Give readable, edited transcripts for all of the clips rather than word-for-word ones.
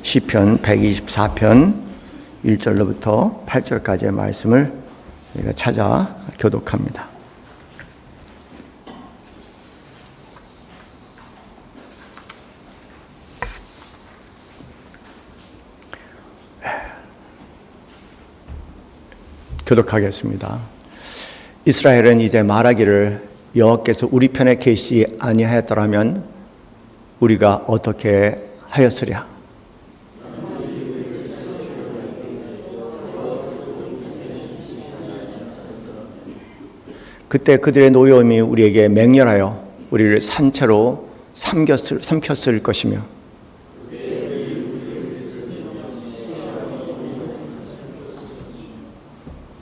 시편 124편 1절로부터 8절까지의 말씀을 우리가 찾아 교독합니다. 교독하겠습니다. 이스라엘은 이제 말하기를 여호와께서 우리 편에 계시지 아니하였더라면 우리가 어떻게 하였으랴. 그때 그들의 노여움이 우리에게 맹렬하여 우리를 산채로 삼켰을 것이며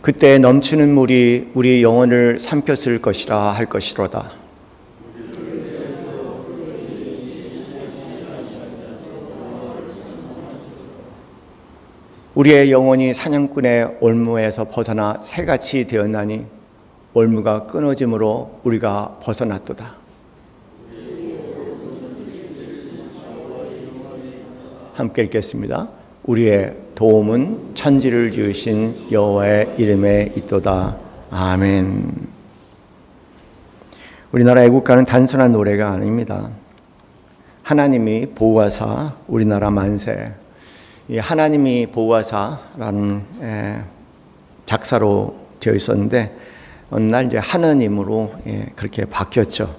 그때 넘치는 물이 우리 영혼을 삼켰을 것이라 할 것이로다. 우리의 영혼이 사냥꾼의 올무에서 벗어나 새같이 되었나니 올무가 끊어짐으로 우리가 벗어났도다. 함께 읽겠습니다. 우리의 도움은 천지를 지으신 여호와의 이름에 있도다. 아멘. 우리나라 애국가는 단순한 노래가 아닙니다. 하나님이 보호하사 우리나라 만세. 이 하나님이 보호하사라는 작사로 되어 있었는데 어느 날 이제 하느님으로 그렇게 바뀌었죠.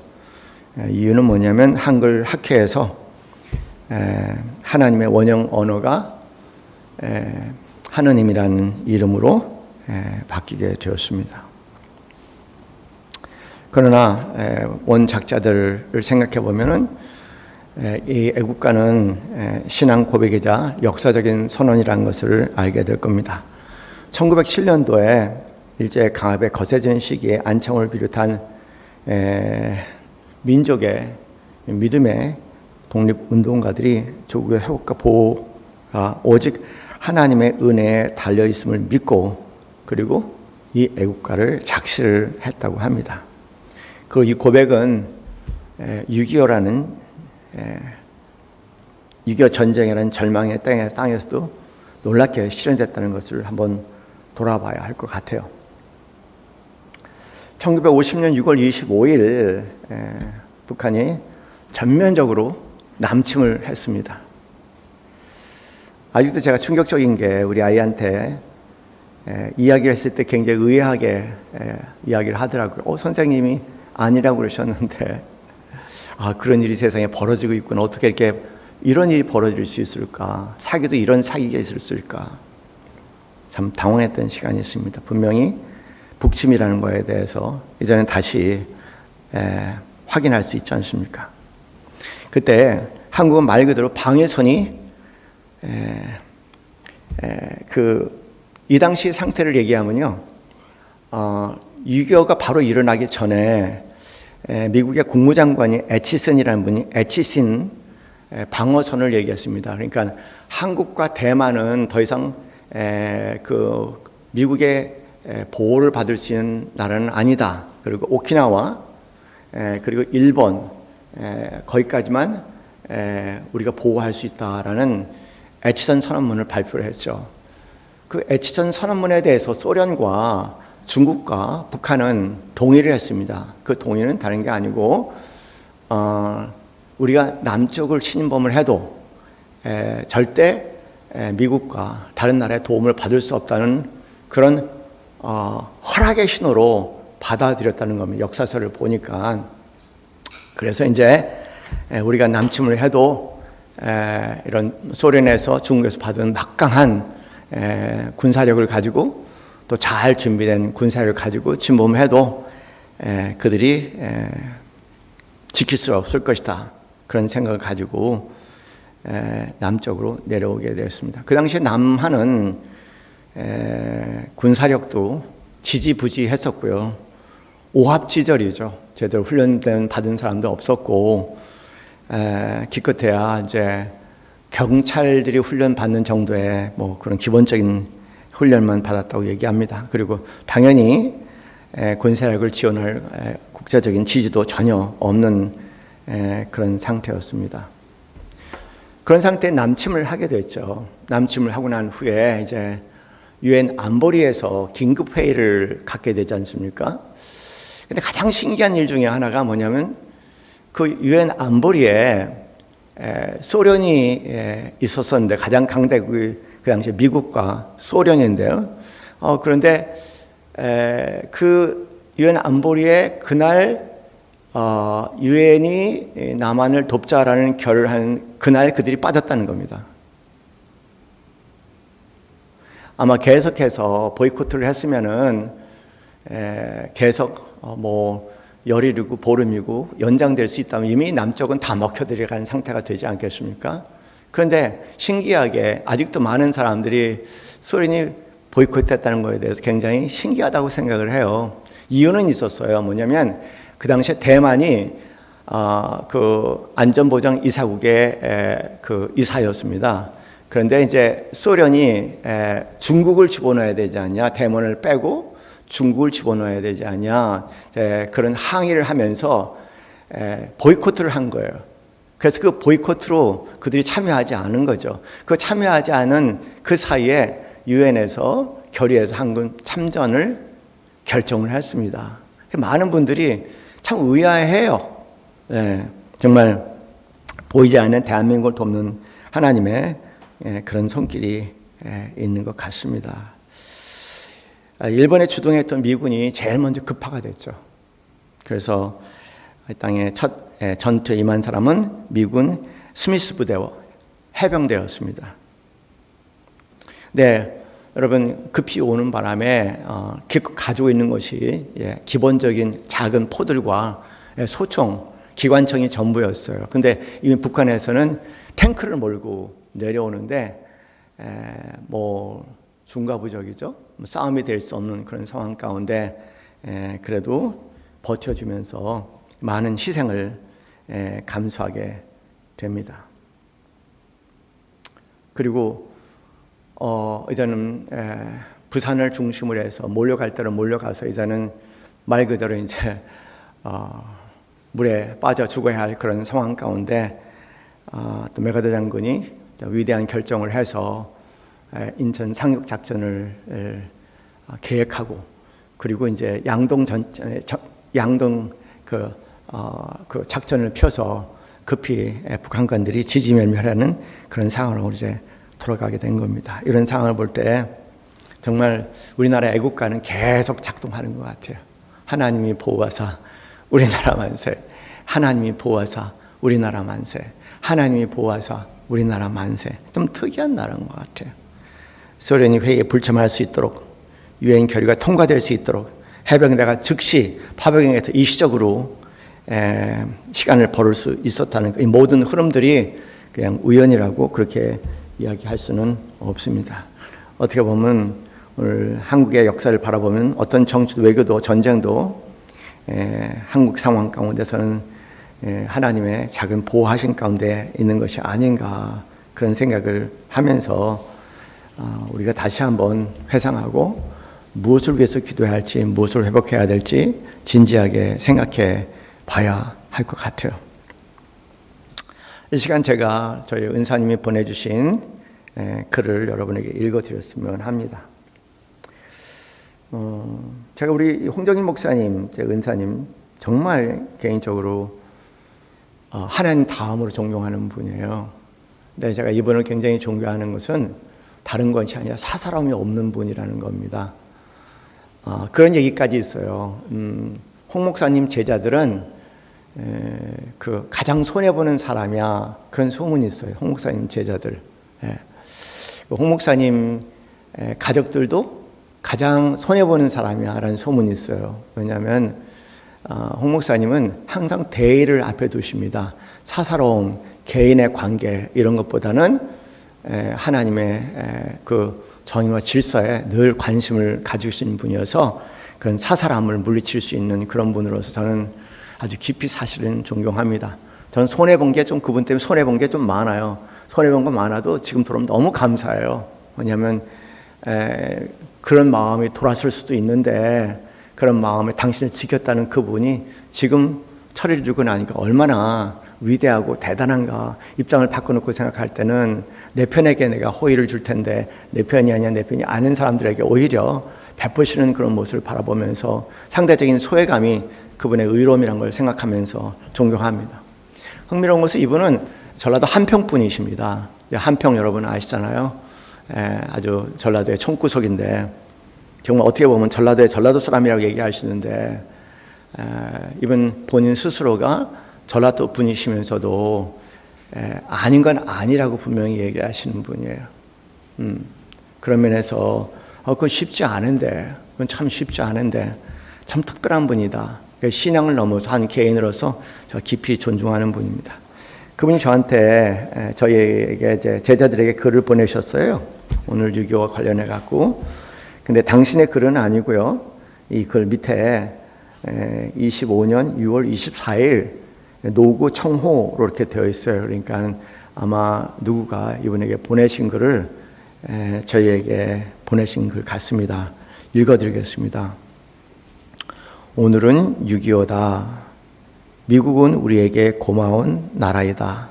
이유는 뭐냐면 한글 학회에서 하나님의 원형 언어가 하느님이라는 이름으로 바뀌게 되었습니다. 그러나 원 작자들을 생각해 보면은 이 애국가는 신앙 고백이자 역사적인 선언이라는 것을 알게 될 겁니다. 1907년도에 일제 강압에 거세지는 시기에 안창호를 비롯한 민족의 믿음의 독립운동가들이 조국의 회복과 보호가 오직 하나님의 은혜에 달려있음을 믿고 그리고 이 애국가를 작시를 했다고 합니다. 그리고 이 고백은 6.25라는 6.25 전쟁이라는 절망의 땅에서도 놀랍게 실현됐다는 것을 한번 돌아봐야 할 것 같아요. 1950년 6월 25일 북한이 전면적으로 남침을 했습니다. 아직도 제가 충격적인 게 우리 아이한테 이야기를 했을 때 굉장히 의아하게 이야기를 하더라고요. 선생님이 아니라고 그러셨는데 그런 일이 세상에 벌어지고 있구나. 어떻게 이렇게 이런 일이 벌어질 수 있을까? 사기도 이런 사기가 있을까? 참 당황했던 시간이 있습니다. 분명히 북침이라는 거에 대해서 이제는 다시 확인할 수 있지 않습니까? 그때 한국은 말 그대로 방해선이 이 당시 상태를 얘기하면요, 6.25가 바로 일어나기 전에 미국의 국무장관이 애치슨이라는 분이 애치슨 방어선을 얘기했습니다. 그러니까 한국과 대만은 더 이상 미국의 보호를 받을 수 있는 나라는 아니다. 그리고 오키나와 그리고 일본 거기까지만 우리가 보호할 수 있다라는 애치선 선언문을 발표를 했죠. 그 애치선 선언문에 대해서 소련과 중국과 북한은 동의를 했습니다. 그 동의는 다른 게 아니고 우리가 남쪽을 침범을 해도 절대 미국과 다른 나라의 도움을 받을 수 없다는 그런 허락의 신호로 받아들였다는 겁니다. 역사서를 보니까. 그래서 이제 우리가 남침을 해도 이런 소련에서 중국에서 받은 막강한 군사력을 가지고 또 잘 준비된 군사력을 가지고 침범해도 그들이 지킬 수 없을 것이다. 그런 생각을 가지고 남쪽으로 내려오게 되었습니다. 그 당시에 남한은 군사력도 지지부지했었고요. 오합지졸이죠. 제대로 훈련된 받은 사람도 없었고 기껏해야 이제 경찰들이 훈련 받는 정도의 뭐 그런 기본적인 훈련만 받았다고 얘기합니다. 그리고 당연히 군사력을 지원할 국제적인 지지도 전혀 없는 그런 상태였습니다. 그런 상태에 남침을 하게 됐죠. 남침을 하고 난 후에 이제 유엔 안보리에서 긴급 회의를 갖게 되지 않습니까? 근데 가장 신기한 일 중에 하나가 뭐냐면 그 유엔 안보리에 소련이 있었었는데 가장 강대국이 그 당시에 미국과 소련인데요. 그런데 그 유엔 안보리에 그날 유엔이 남한을 돕자라는 결을 한 그날 그들이 빠졌다는 겁니다. 아마 계속해서 보이콧을 했으면은 계속 열흘이고 보름이고 연장될 수 있다면 이미 남쪽은 다 먹혀들어가는 상태가 되지 않겠습니까? 그런데 신기하게 아직도 많은 사람들이 소련이 보이콧했다는 것에 대해서 굉장히 신기하다고 생각을 해요. 이유는 있었어요. 뭐냐면 그 당시에 대만이 그 안전보장 이사국의 그 이사였습니다. 그런데 이제 소련이 중국을 집어넣어야 되지 않냐, 대만을 빼고 중국을 집어넣어야 되지 않냐, 그런 항의를 하면서 보이콧을 한 거예요. 그래서 그 보이콧으로 그들이 참여하지 않은 거죠. 그 참여하지 않은 그 사이에 유엔에서 결의해서 한군 참전을 결정을 했습니다. 많은 분들이 참 의아해해요. 정말 보이지 않는 대한민국을 돕는 하나님의 그런 손길이 있는 것 같습니다. 일본에 주동했던 미군이 제일 먼저 급파가 됐죠. 그래서 이 땅에 첫 전투에 임한 사람은 미군 스미스 부대와 해병대였습니다. 네, 여러분 급히 오는 바람에 가지고 있는 것이 기본적인 작은 포들과 소총, 기관총이 전부였어요. 근데 이미 북한에서는 탱크를 몰고 내려오는데 중과부적이죠. 싸움이 될 수 없는 그런 상황 가운데 그래도 버텨주면서 많은 희생을 감수하게 됩니다. 그리고 이제는 부산을 중심으로 해서 몰려갈 대로 몰려가서 이제는 말 그대로 이제 물에 빠져 죽어야 할 그런 상황 가운데 또 메가더 장군이 위대한 결정을 해서 인천 상륙 작전을 계획하고 그리고 이제 양동 그 작전을 펴서 급히 북한군들이 지지멸멸하는 그런 상황으로 이제 돌아가게 된 겁니다. 이런 상황을 볼 때 정말 우리나라 애국가는 계속 작동하는 것 같아요. 하나님이 보호하사 우리나라 만세, 하나님이 보호하사 우리나라 만세, 하나님이 보호하사 우리나라 만세. 좀 특이한 나라인 것 같아요. 소련이 회의에 불참할 수 있도록, 유엔 결의가 통과될 수 있도록 해병대가 즉시 파병해서 일시적으로 시간을 벌을 수 있었다는 이 모든 흐름들이 그냥 우연이라고 그렇게 이야기할 수는 없습니다. 어떻게 보면 오늘 한국의 역사를 바라보면 어떤 정치도 외교도 전쟁도 한국 상황 가운데서는 하나님의 작은 보호하신 가운데 있는 것이 아닌가 그런 생각을 하면서 우리가 다시 한번 회상하고 무엇을 위해서 기도해야 할지 무엇을 회복해야 될지 진지하게 생각해 봐야 할 것 같아요. 이 시간 제가 저희 은사님이 보내주신 글을 여러분에게 읽어드렸으면 합니다. 제가 우리 홍정인 목사님, 제 은사님 정말 개인적으로 하나님 다음으로 존경하는 분이에요. 근데 제가 이분을 굉장히 존경하는 것은 다른 것이 아니라 사사로움이 없는 분이라는 겁니다. 그런 얘기까지 있어요. 홍 목사님 제자들은 그 가장 손해보는 사람이야 그런 소문이 있어요. 홍 목사님 제자들. 홍 목사님 가족들도 가장 손해보는 사람이야 라는 소문이 있어요. 왜냐하면 홍 목사님은 항상 대의를 앞에 두십니다. 사사로움, 개인의 관계 이런 것보다는 하나님의 그 정의와 질서에 늘 관심을 가지신 분이어서 그런 사사람을 물리칠 수 있는 그런 분으로서 저는 아주 깊이 사실은 존경합니다. 저는 손해본 게 좀 그분 때문에 손해본 게 좀 많아요. 손해본 거 많아도 지금 돌아오면 너무 감사해요. 왜냐하면 그런 마음이 돌았을 수도 있는데 그런 마음에 당신을 지켰다는 그분이 지금 처리를 주고 나니까 얼마나 위대하고 대단한가 입장을 바꿔놓고 생각할 때는 내 편에게 내가 호의를 줄 텐데 내 편이 아니야 내 편이 아닌 사람들에게 오히려 베푸시는 그런 모습을 바라보면서 상대적인 소외감이 그분의 의로움이란 걸 생각하면서 존경합니다. 흥미로운 것은 이분은 전라도 한평 분이십니다. 한평 여러분 아시잖아요. 아주 전라도의 총구석인데 정말 어떻게 보면 전라도의 전라도 사람이라고 얘기할 수 있는데 이분 본인 스스로가 전라도 분이시면서도 아닌 건 아니라고 분명히 얘기하시는 분이에요. 그런 면에서 그건 쉽지 않은데 그건 참 쉽지 않은데 참 특별한 분이다. 신앙을 넘어서 한 개인으로서 깊이 존중하는 분입니다. 그분이 저한테 저희에게 이제 제자들에게 글을 보내셨어요. 오늘 유교와 관련해 갖고. 근데 당신의 글은 아니고요. 이 글 밑에 25년 6월 24일 노구 청호로 이렇게 되어 있어요. 그러니까 아마 누구가 이분에게 보내신 글을 저희에게 보내신 글 같습니다. 읽어드리겠습니다. 오늘은 6.25다. 미국은 우리에게 고마운 나라이다.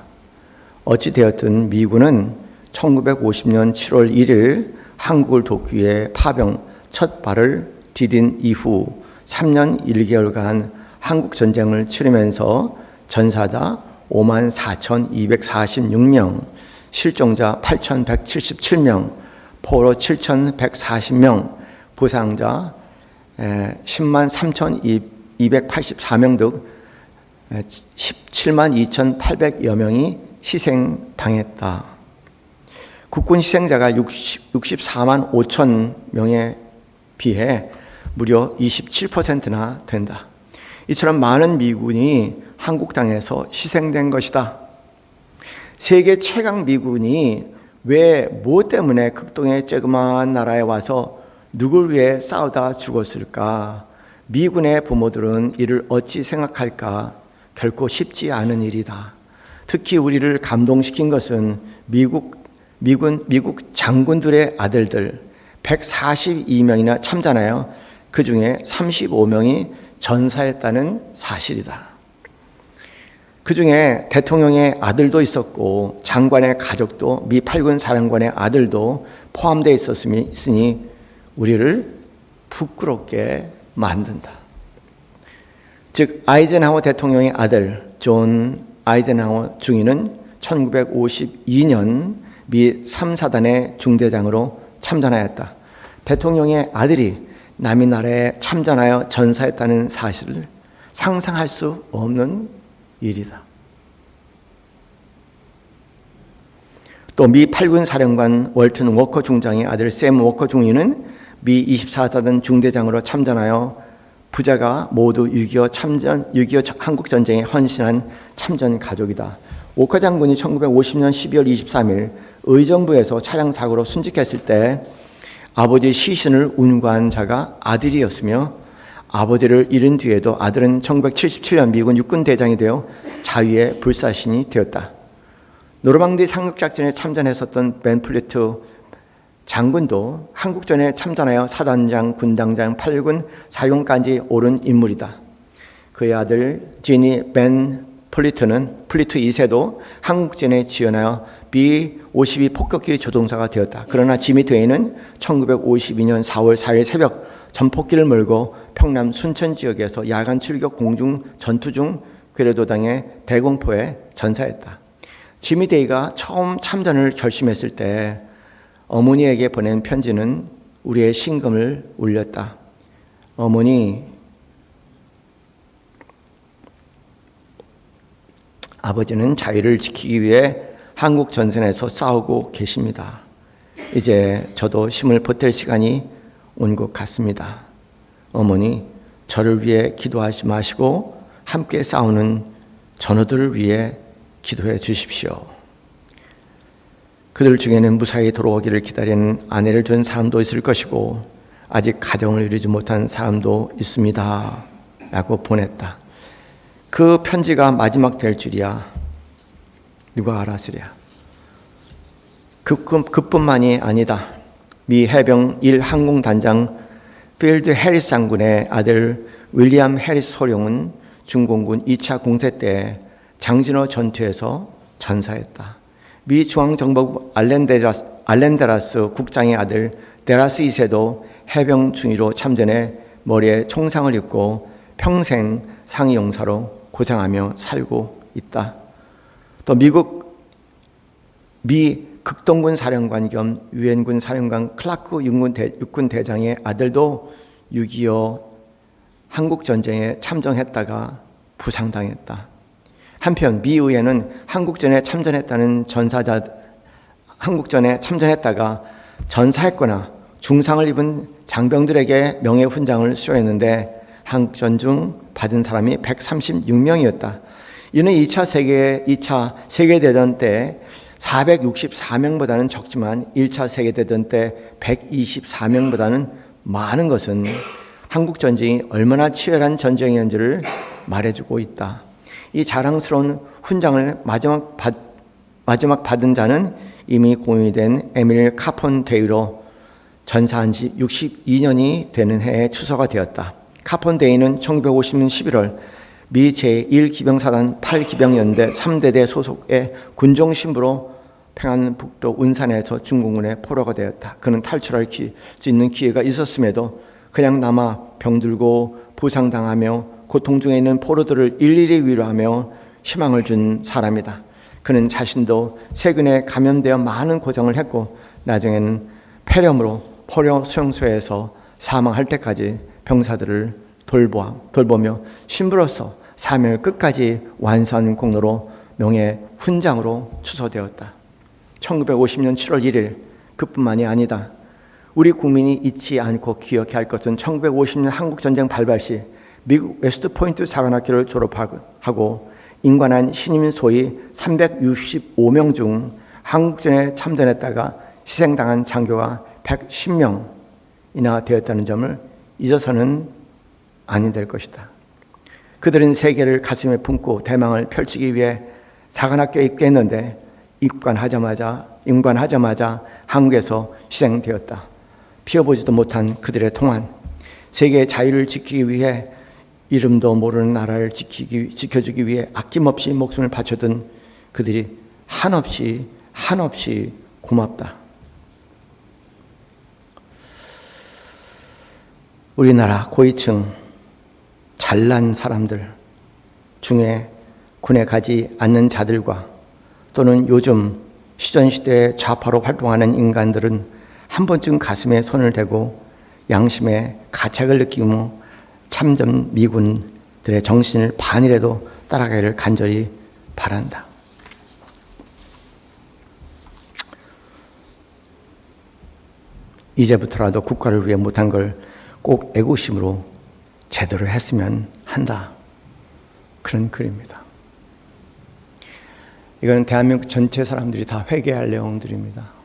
어찌되었든 미군은 1950년 7월 1일 한국을 돕기 위해 파병 첫 발을 디딘 이후 3년 1개월간 한국전쟁을 치르면서 전사자 54,246명, 실종자 8,177명, 포로 7,140명, 부상자 10만 3,284명 등 17만 2,800여 명이 희생당했다. 국군 희생자가 64만 5천 명에 비해 무려 27%나 된다. 이처럼 많은 미군이 한국 땅에서 희생된 것이다. 세계 최강 미군이 왜 뭐 때문에 극동의 쬐그마한 나라에 와서 누굴 위해 싸우다 죽었을까? 미군의 부모들은 이를 어찌 생각할까? 결코 쉽지 않은 일이다. 특히 우리를 감동시킨 것은 미국 장군들의 아들들 142명이나 참전하여 그 중에 35명이 전사했다는 사실이다. 그 중에 대통령의 아들도 있었고 장관의 가족도 미 8군 사령관의 아들도 포함되어 있었으니 우리를 부끄럽게 만든다. 즉 아이젠하워 대통령의 아들 존 아이젠하워 중위는 1952년 미 3사단의 중대장으로 참전하였다. 대통령의 아들이 남의 나라에 참전하여 전사했다는 사실을 상상할 수 없는 일이다. 또 미 8군 사령관 월튼 워커 중장의 아들 샘 워커 중위는 미 24사단 중대장으로 참전하여 부자가 모두 6.25 한국전쟁에 헌신한 참전 가족이다. 워커 장군이 1950년 12월 23일 의정부에서 차량 사고로 순직했을 때 아버지 시신을 운구한 자가 아들이었으며 아버지를 잃은 뒤에도 아들은 1977년 미군 육군 대장이 되어 자위의 불사신이 되었다. 노르망디 상륙작전에 참전했었던 벤 플리트 장군도 한국전에 참전하여 사단장, 군당장, 8군 사령관까지 오른 인물이다. 그의 아들 지니 벤 플리트 2세도 한국전에 지원하여 B-52 폭격기 조종사가 되었다. 그러나 지미 데이는 1952년 4월 4일 새벽 전폭기를 몰고 평남 순천 지역에서 야간 출격 공중 전투 중 괴뢰도당의 대공포에 전사했다. 지미 데이가 처음 참전을 결심했을 때 어머니에게 보낸 편지는 우리의 신금을 울렸다. 어머니, 아버지는 자유를 지키기 위해 한국 전선에서 싸우고 계십니다. 이제 저도 힘을 보탤 시간이 온 것 같습니다. 어머니, 저를 위해 기도하지 마시고 함께 싸우는 전우들을 위해 기도해 주십시오. 그들 중에는 무사히 돌아오기를 기다리는 아내를 둔 사람도 있을 것이고 아직 가정을 이루지 못한 사람도 있습니다. 라고 보냈다. 그 편지가 마지막 될 줄이야 누가 알았으랴. 그뿐만이 아니다. 미 해병 1 항공단장 필드 해리스 장군의 아들 윌리엄 해리스 소령은 중공군 2차 공세 때 장진호 전투에서 전사했다. 미 중앙정보부 알렌데라스 국장의 아들 데라스 2세도 해병 중위로 참전해 머리에 총상을 입고 평생 상위 용사로 고생하며 살고 있다. 또 미 극동군 사령관 겸 유엔군 사령관 클라크 육군 대장의 아들도 6.25 한국전쟁에 참전했다가 부상당했다. 한편 미 의회는 한국전에 참전했다가 전사했거나 중상을 입은 장병들에게 명예훈장을 수여했는데 한국전 중 받은 사람이 136명이었다. 이는 2차 세계대전 때 464명보다는 적지만 1차 세계대전 때 124명보다는 많은 것은 한국전쟁이 얼마나 치열한 전쟁이었는지를 말해주고 있다. 이 자랑스러운 훈장을 마지막 받은 자는 이미 공유된 에밀 카폰데이로 전사한 지 62년이 되는 해에 추서가 되었다. 카폰데이는 1950년 11월 미 제1기병사단 8기병연대 3대대 소속의 군종 신부로 평안북도 운산에서 중공군에 포로가 되었다. 그는 탈출할 수 있는 기회가 있었음에도 그냥 남아 병들고 부상당하며 고통 중에 있는 포로들을 일일이 위로하며 희망을 준 사람이다. 그는 자신도 세균에 감염되어 많은 고생을 했고 나중에는 폐렴으로 포로 수용소에서 사망할 때까지 병사들을 돌보며 신부로서 사명을 끝까지 완수한 공로로 명예 훈장으로 추서되었다. 1950년 7월 1일 그뿐만이 아니다. 우리 국민이 잊지 않고 기억해야 할 것은 1950년 한국전쟁 발발 시 미국 웨스트포인트 사관학교를 졸업하고 임관한 신임 소위 365명 중 한국전에 참전했다가 희생당한 장교가 110명이나 되었다는 점을 잊어서는 아니 될 것이다. 그들은 세계를 가슴에 품고 대망을 펼치기 위해 사관학교에 입교했는데 임관하자마자 한국에서 희생되었다. 피워보지도 못한 그들의 통한 세계의 자유를 지키기 위해 이름도 모르는 나라를 지켜주기 위해 아낌없이 목숨을 바쳐둔 그들이 한없이 고맙다. 우리나라 고위층 잘난 사람들 중에 군에 가지 않는 자들과 또는 요즘 시전시대의 좌파로 활동하는 인간들은 한 번쯤 가슴에 손을 대고 양심의 가책을 느끼며 참전 미군들의 정신을 반이라도 따라가기를 간절히 바란다. 이제부터라도 국가를 위해 못한 걸 꼭 애국심으로 제대로 했으면 한다. 그런 글입니다. 이건 대한민국 전체 사람들이 다 회개할 내용들입니다.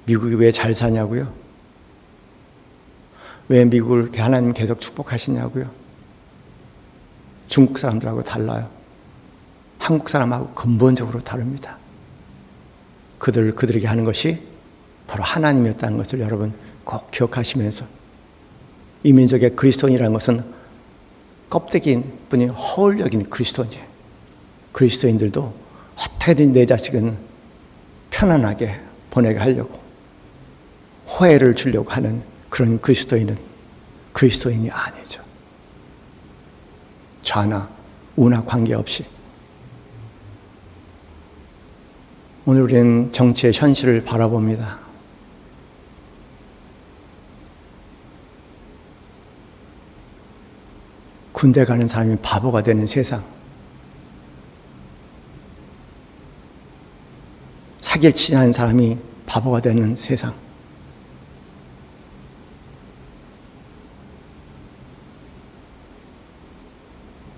미국이 왜 잘 사냐고요? 왜 미국을 하나님 계속 축복하시냐고요? 중국 사람들하고 달라요. 한국 사람하고 근본적으로 다릅니다. 그들에게 하는 것이 바로 하나님이었다는 것을 여러분 꼭 기억하시면서 이 민족의 그리스도인이라는 것은 껍데기인 뿐이 허울적인 그리스도인이에요. 그리스도인들도 어떻게든 내 자식은 편안하게 보내게 하려고 호혜를 주려고 하는 그런 그리스도인은 그리스도인이 아니죠. 좌나 우나 관계없이 오늘 우리는 정치의 현실을 바라봅니다. 군대 가는 사람이 바보가 되는 세상, 사기를 치는 사람이 바보가 되는 세상,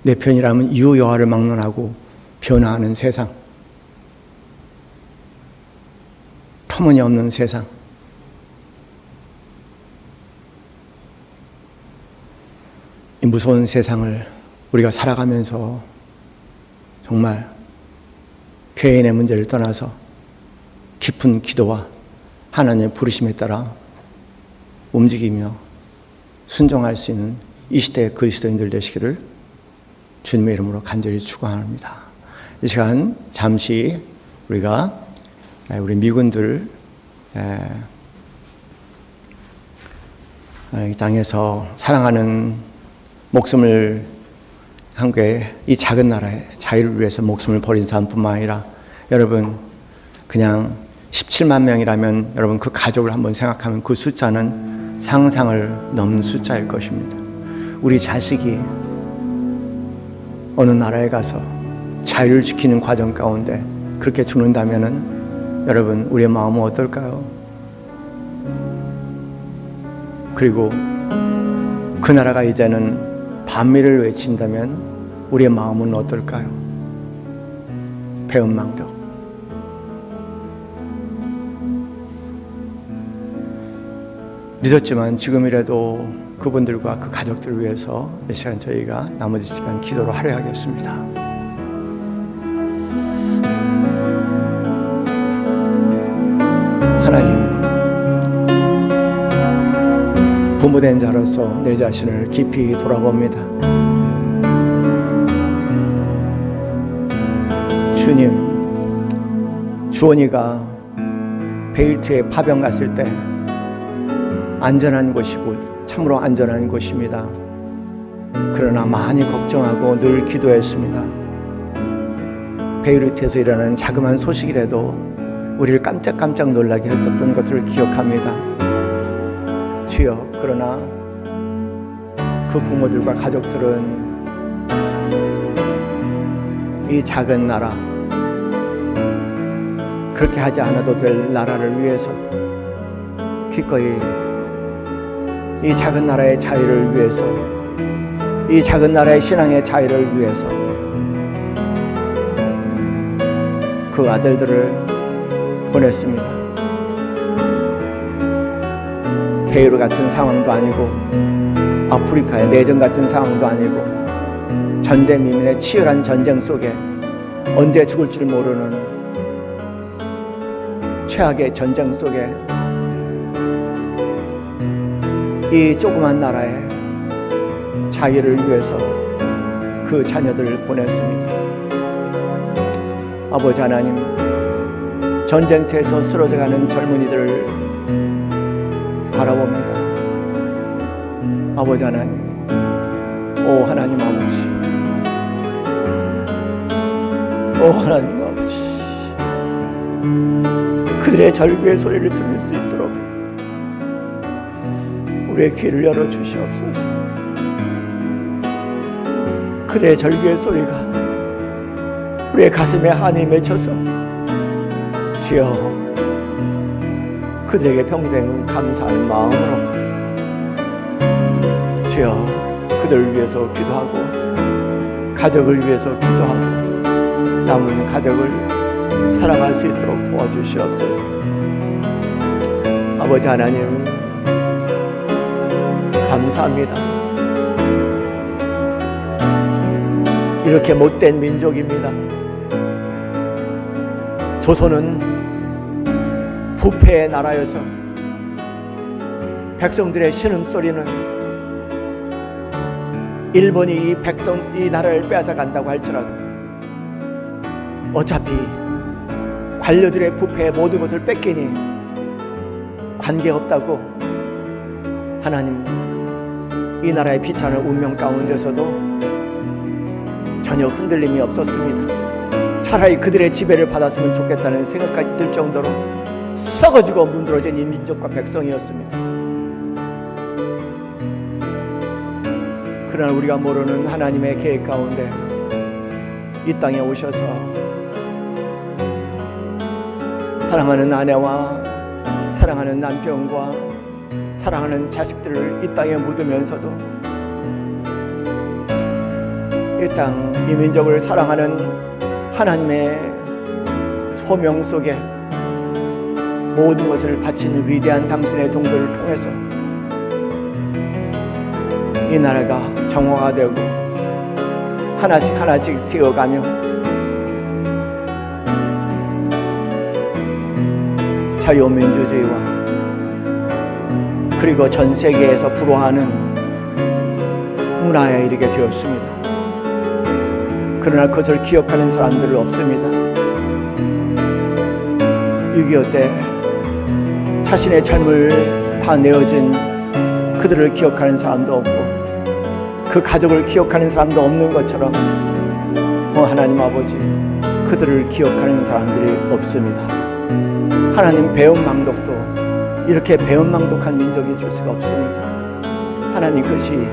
내 편이라면 이유여하를 막론하고 변화하는 세상, 터무니없는 세상, 이 무서운 세상을 우리가 살아가면서 정말 개인의 문제를 떠나서 깊은 기도와 하나님의 부르심에 따라 움직이며 순종할 수 있는 이 시대의 그리스도인들 되시기를 주님의 이름으로 간절히 축원합니다. 이 시간 잠시 우리가 우리 미군들 이 땅에서 사랑하는 목숨을 한국의 이 작은 나라의 자유를 위해서 목숨을 버린 사람뿐만 아니라 여러분 그냥 17만 명이라면 여러분 그 가족을 한번 생각하면 그 숫자는 상상을 넘는 숫자일 것입니다. 우리 자식이 어느 나라에 가서 자유를 지키는 과정 가운데 그렇게 죽는다면은 여러분 우리의 마음은 어떨까요? 그리고 그 나라가 이제는 반미를 외친다면 우리의 마음은 어떨까요? 배은망덕. 늦었지만 지금이라도 그분들과 그 가족들을 위해서 이 시간 저희가 나머지 시간 기도를 할애하겠습니다. 하나님, 부모된 자로서 내 자신을 깊이 돌아봅니다. 주님, 주원이가 베일트에 파병 갔을 때 안전한 곳이고 참으로 안전한 곳입니다. 그러나 많이 걱정하고 늘 기도했습니다. 베이루트에서 일어나는 자그마한 소식이라도 우리를 깜짝깜짝 놀라게 했던 것들을 기억합니다. 주여, 그러나 그 부모들과 가족들은 이 작은 나라, 그렇게 하지 않아도 될 나라를 위해서 기꺼이 이 작은 나라의 자유를 위해서, 이 작은 나라의 신앙의 자유를 위해서 그 아들들을 보냈습니다. 베이루 같은 상황도 아니고 아프리카의 내전 같은 상황도 아니고 전대미문의 치열한 전쟁 속에 언제 죽을 줄 모르는 최악의 전쟁 속에 이 조그만 나라의 자유를 위해서 그 자녀들을 보냈습니다. 아버지 하나님, 전쟁터에서 쓰러져가는 젊은이들을 바라봅니다. 아버지 하나님, 오 하나님 아버지, 오 하나님 아버지, 그들의 절규의 소리를 들을 수 있도록 우리의 귀를 열어주시옵소서. 그들의 절규의 소리가 우리의 가슴에 한이 맺혀서 주여, 그들에게 평생 감사하는 마음으로 주여, 그들을 위해서 기도하고 가족을 위해서 기도하고 남은 가족을 사랑할 수 있도록 도와주시옵소서. 아버지 하나님, 감사합니다. 이렇게 못된 민족입니다. 조선은 부패의 나라여서 백성들의 신음소리는 일본이 이 나라를 빼앗아 간다고 할지라도 어차피 관료들의 부패에 모든 것을 뺏기니 관계없다고 하나님, 이 나라의 비참한 운명 가운데서도 전혀 흔들림이 없었습니다. 차라리 그들의 지배를 받았으면 좋겠다는 생각까지 들 정도로 썩어지고 문드러진 이 민족과 백성이었습니다. 그러나 우리가 모르는 하나님의 계획 가운데 이 땅에 오셔서 사랑하는 아내와 사랑하는 남편과 사랑하는 자식들을 이 땅에 묻으면서도 이 땅, 이 민족을 사랑하는 하나님의 소명 속에 모든 것을 바친 위대한 당신의 동도를 통해서 이 나라가 정화가 되고 하나씩 하나씩 세워가며 자유민주주의와 그리고 전 세계에서 불화하는 문화에 이르게 되었습니다. 그러나 그것을 기억하는 사람들은 없습니다. 6.25 때 자신의 삶을 다 내어진 그들을 기억하는 사람도 없고 그 가족을 기억하는 사람도 없는 것처럼 하나님 아버지, 그들을 기억하는 사람들이 없습니다. 하나님, 배은망덕도 이렇게 배은망덕한 민족이 줄 수가 없습니다. 하나님, 그것이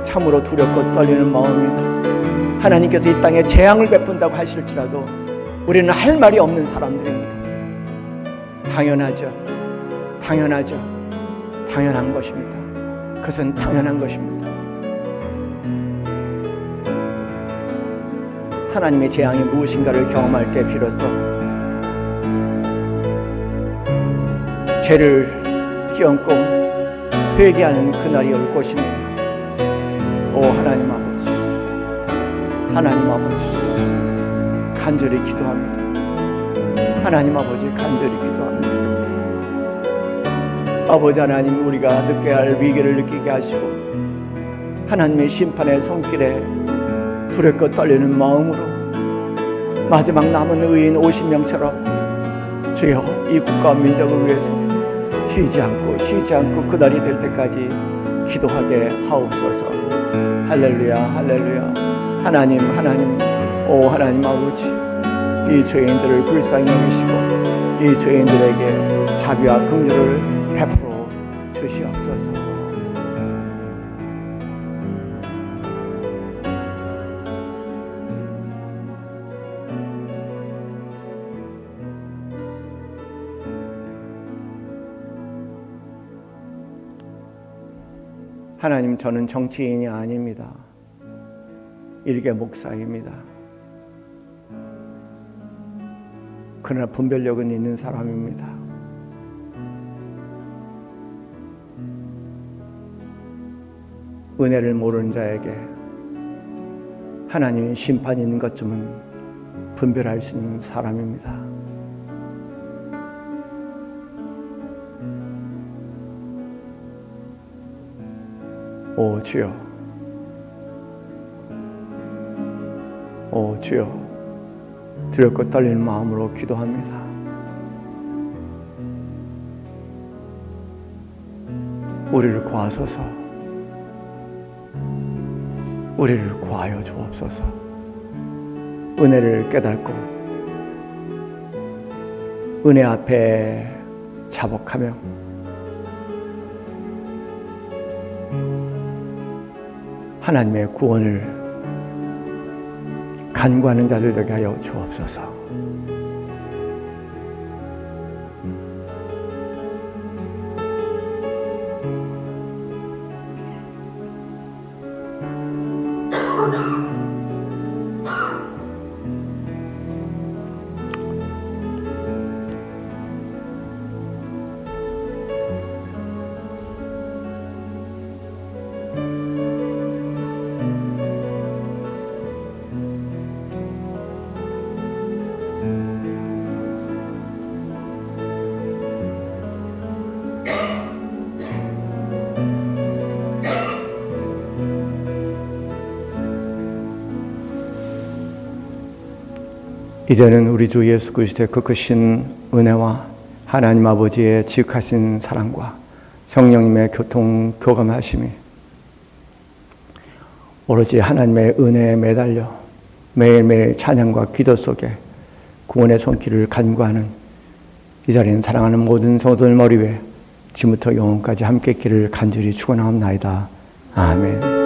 참으로 두렵고 떨리는 마음입니다. 하나님께서 이 땅에 재앙을 베푼다고 하실지라도 우리는 할 말이 없는 사람들입니다. 당연하죠. 당연한 것입니다. 그것은 당연한 것입니다. 하나님의 재앙이 무엇인가를 경험할 때 비로소 죄를 끼얹고 회개하는 그날이 올 것입니다. 오 하나님 아버지, 간절히 기도합니다. 하나님 아버지, 간절히 기도합니다. 아버지 하나님, 우리가 느껴야 할 위기를 느끼게 하시고 하나님의 심판의 손길에 두렵고 떨리는 마음으로 마지막 남은 의인 50명처럼 주여 이 국가와 민족을 위해서 쉬지 않고 그날이 될 때까지 기도하게 하옵소서. 할렐루야. 하나님, 오 하나님 아버지, 이 죄인들을 불쌍히 여기시고 이 죄인들에게 자비와 긍휼을 베풀어 주시옵소서. 하나님, 저는 정치인이 아닙니다. 일개 목사입니다. 그러나 분별력은 있는 사람입니다. 은혜를 모르는 자에게 하나님의 심판이 있는 것쯤은 분별할 수 있는 사람입니다. 오 주여, 두렵고 떨리는 마음으로 기도합니다. 우리를 구하소서. 우리를 구하여 주옵소서. 은혜를 깨닫고 은혜 앞에 자복하며 하나님의 구원을 간구하는 자들 되게 하여 주옵소서. 이제는 우리 주 예수 그리스도의 그 크신 은혜와 하나님 아버지의 지극하신 사랑과 성령님의 교감하심이 오로지 하나님의 은혜에 매달려 매일매일 찬양과 기도 속에 구원의 손길을 간구하는 이 자리는 사랑하는 모든 성도들 머리 위에 지금부터 영원까지 함께 있기를 간절히 축원하옵나이다. 아멘.